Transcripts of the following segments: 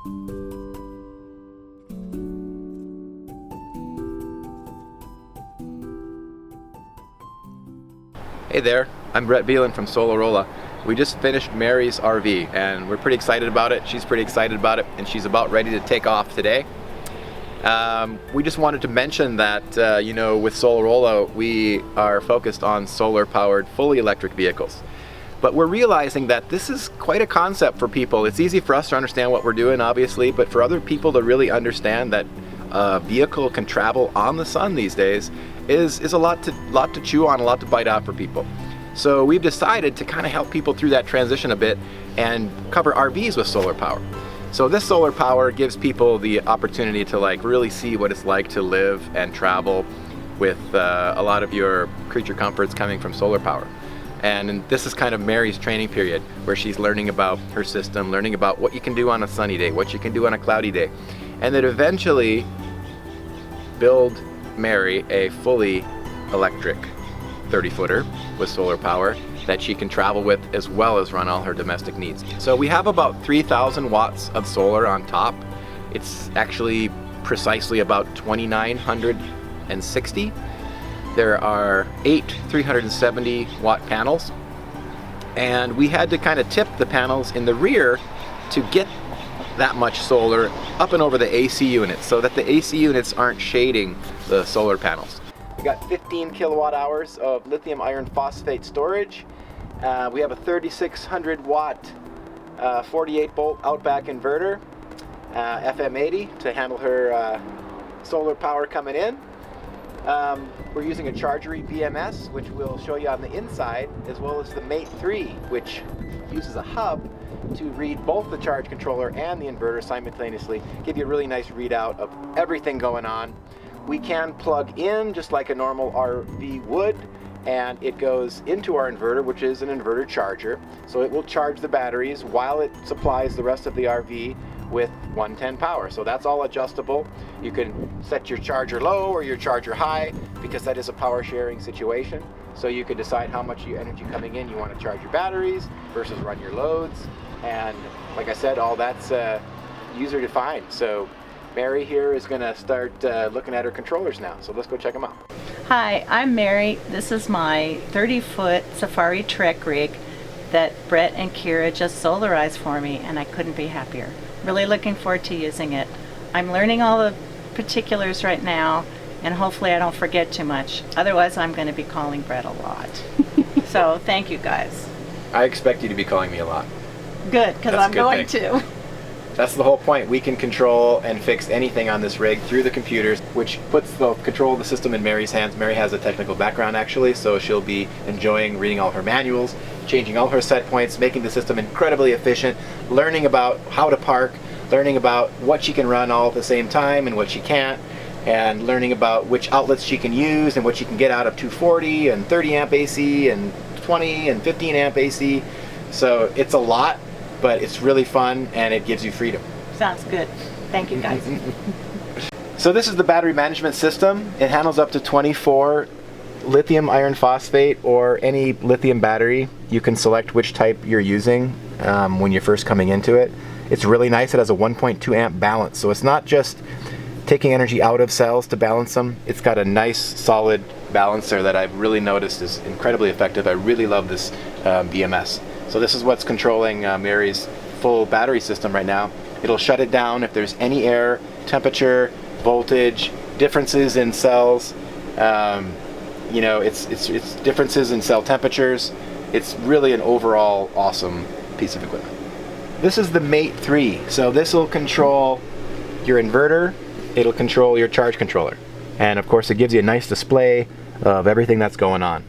Hey there, I'm Brett Beelan from Solarrolla. We just finished Mary's RV and we're pretty excited about it. She's pretty excited about it and she's about ready to take off today. We just wanted to mention that, you know, with Solarrolla we are focused on solar powered fully electric vehicles. But we're realizing that this is quite a concept for people. It's easy for us to understand what we're doing, obviously, but for other people to really understand that a vehicle can travel on the sun these days is a lot to chew on, a lot to bite out for people. So we've decided to kind of help people through that transition a bit and cover RVs with solar power. So this solar power gives people the opportunity to really see what it's like to live and travel with a lot of your creature comforts coming from solar power. And this is kind of Mary's training period where she's learning about her system, learning about what you can do on a sunny day, what you can do on a cloudy day, and then eventually build Mary a fully electric 30-footer with solar power that she can travel with as well as run all her domestic needs. So we have about 3,000 watts of solar on top. It's actually precisely about 2,960. There are 8 370 watt panels, and we had to kind of tip the panels in the rear to get that much solar up and over the AC units so that the AC units aren't shading the solar panels. We got 15 kilowatt hours of lithium iron phosphate storage. We have a 3,600 watt 48 volt Outback inverter, FM80 to handle her solar power coming in. We're using a Chargery BMS, which we'll show you on the inside, as well as the Mate 3, which uses a hub to read both the charge controller and the inverter simultaneously, give you a really nice readout of everything going on. We can plug in just like a normal RV would, and it goes into our inverter, which is an inverter charger. So it will charge the batteries while it supplies the rest of the RV with 110 power. So that's all adjustable. You can set your charger low or your charger high because that is a power sharing situation. So you can decide how much energy coming in you want to charge your batteries versus run your loads. And like I said, all that's user defined. So Mary here is going to start looking at her controllers now. So let's go check them out. Hi, I'm Mary. This is my 30-foot Safari Trek rig that Brett and Kira just solarized for me, and I couldn't be happier. Really looking forward to using it. I'm learning all the particulars right now, and hopefully I don't forget too much. Otherwise, I'm going to be calling Brett a lot. So thank you guys. I expect you to be calling me a lot. Good, because I'm going to. That's the whole point. We can control and fix anything on this rig through the computers, which puts the control of the system in Mary's hands. Mary has a technical background actually, so she'll be enjoying reading all her manuals, changing all her set points, making the system incredibly efficient, learning about how to park, learning about what she can run all at the same time and what she can't, and learning about which outlets she can use and what she can get out of 240 and 30 amp AC and 20 and 15 amp AC. So it's a lot, but it's really fun and it gives you freedom. Sounds good. Thank you guys. So this is the battery management system. It handles up to 24 lithium iron phosphate or any lithium battery. You can select which type you're using when you're first coming into it. It's really nice. It has a 1.2 amp balance, so it's not just taking energy out of cells to balance them. It's got a nice solid balancer that I've really noticed is incredibly effective. I really love this BMS. So this is what's controlling Mary's full battery system right now. It'll shut it down if there's any error, temperature, voltage, differences in cells. You know, it's differences in cell temperatures. It's really an overall awesome piece of equipment. This is the Mate 3. So this will control your inverter. It'll control your charge controller. And of course it gives you a nice display of everything that's going on.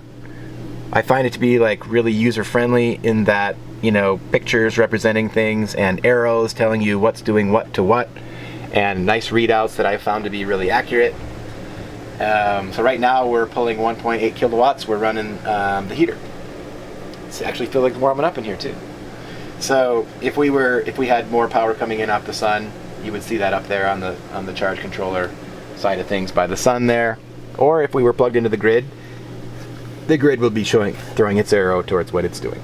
I find it to be really user-friendly in that, you know, pictures representing things and arrows telling you what's doing what to what, and nice readouts that I found to be really accurate. So right now we're pulling 1.8 kilowatts. We're running the heater. It's actually feels like warming up in here too. So if we had more power coming in off the sun, you would see that up there on the charge controller side of things by the sun there. Or if we were plugged into the grid will be throwing its arrow towards what it's doing.